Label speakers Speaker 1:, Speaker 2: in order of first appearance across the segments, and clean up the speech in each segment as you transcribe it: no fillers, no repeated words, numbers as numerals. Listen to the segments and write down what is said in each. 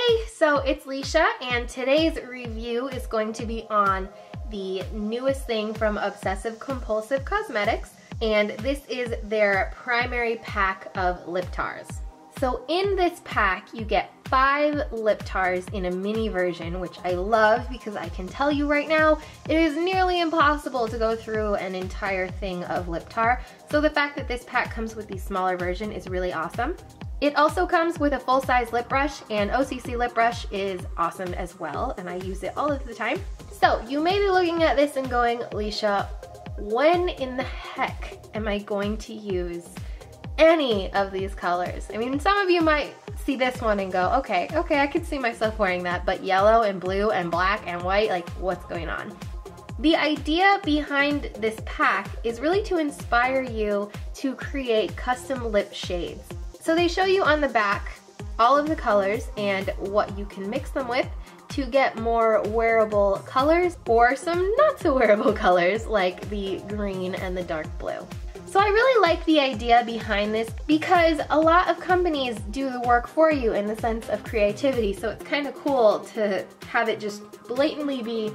Speaker 1: Hey, so it's Leisha, and today's review is going to be on the newest thing from Obsessive Compulsive Cosmetics, and this is their primary pack of lip tars. So in this pack, you get 5 lip tars in a mini version, which I love because I can tell you right now, it is nearly impossible to go through an entire thing of lip tar. So the fact that this pack comes with the smaller version is really awesome. It also comes with a full-size lip brush, and OCC lip brush is awesome as well, and I use it all of the time. So you may be looking at this and going, Leisha, when in the heck am I going to use any of these colors? I mean, some of you might see this one and go, okay, I could see myself wearing that, but yellow and blue and black and white, like what's going on? The idea behind this pack is really to inspire you to create custom lip shades. So they show you on the back all of the colors and what you can mix them with to get more wearable colors or some not so wearable colors like the green and the dark blue. So I really like the idea behind this because a lot of companies do the work for you in the sense of creativity, so it's kind of cool to have it just blatantly be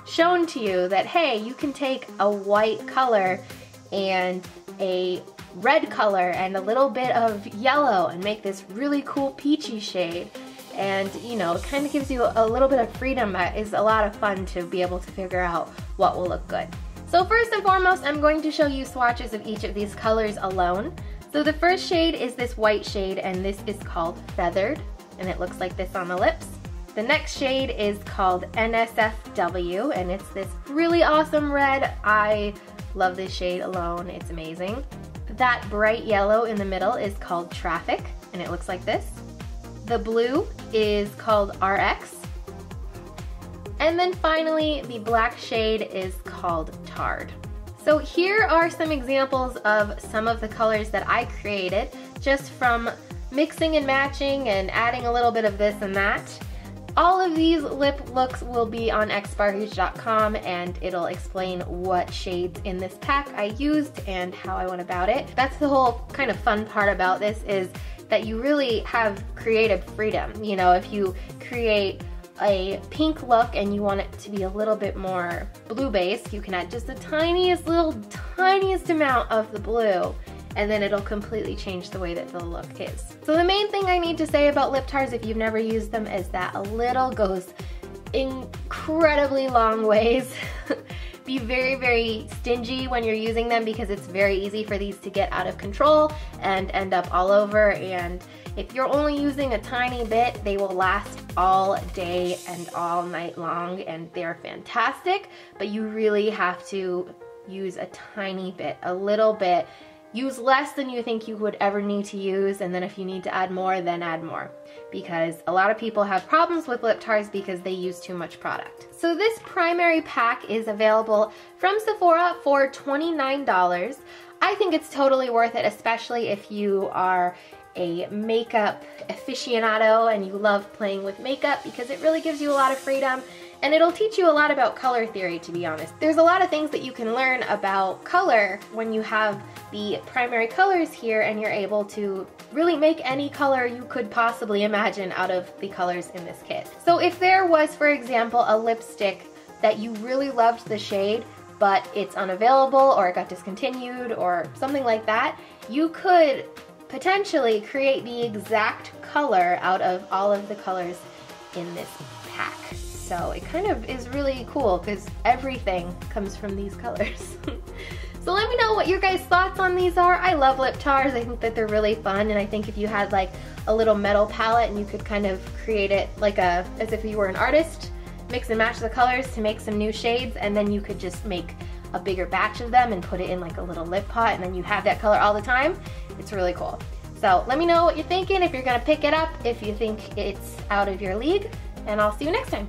Speaker 1: shown to you that, hey, you can take a white color and a red color and a little bit of yellow and make this really cool peachy shade. And you know, it kind of gives you a little bit of freedom that is a lot of fun to be able to figure out what will look good. So first and foremost, I'm going to show you swatches of each of these colors alone. So the first shade is this white shade, and this is called Feathered, and it looks like this on the lips. The next shade is called NSFW, and it's this really awesome red. I love this shade alone, it's amazing. That bright yellow in the middle is called Traffic, and it looks like this. The blue is called RX. And then finally, the black shade is called Tarred. So here are some examples of some of the colors that I created just from mixing and matching and adding a little bit of this and that. All of these lip looks will be on xSparkage.com, and it'll explain what shades in this pack I used and how I went about it. That's the whole kind of fun part about this, is that you really have creative freedom. You know, if you create a pink look and you want it to be a little bit more blue based, you can add just the tiniest amount of the blue, and then it'll completely change the way that the look is. So the main thing I need to say about lip tars, if you've never used them, is that a little goes incredibly long ways. Be very, very stingy when you're using them because it's very easy for these to get out of control and end up all over. And if you're only using a tiny bit, they will last all day and all night long, and they're fantastic, but you really have to use a tiny bit, a little bit. Use less than you think you would ever need to use, and then if you need to add more, then add more. Because a lot of people have problems with lip tars because they use too much product. So this primary pack is available from Sephora for $29. I think it's totally worth it, especially if you are a makeup aficionado and you love playing with makeup, because it really gives you a lot of freedom. And it'll teach you a lot about color theory, to be honest. There's a lot of things that you can learn about color when you have the primary colors here, and you're able to really make any color you could possibly imagine out of the colors in this kit. So if there was, for example, a lipstick that you really loved the shade, but it's unavailable or it got discontinued or something like that, you could potentially create the exact color out of all of the colors in this pack. So it kind of is really cool because everything comes from these colors. So let me know what your guys' thoughts on these are. I love lip tars. I think that they're really fun, and I think if you had like a little metal palette and you could kind of create it like as if you were an artist, mix and match the colors to make some new shades, and then you could just make a bigger batch of them and put it in like a little lip pot, and then you have that color all the time. It's really cool. So let me know what you're thinking, if you're gonna pick it up, if you think it's out of your league, and I'll see you next time.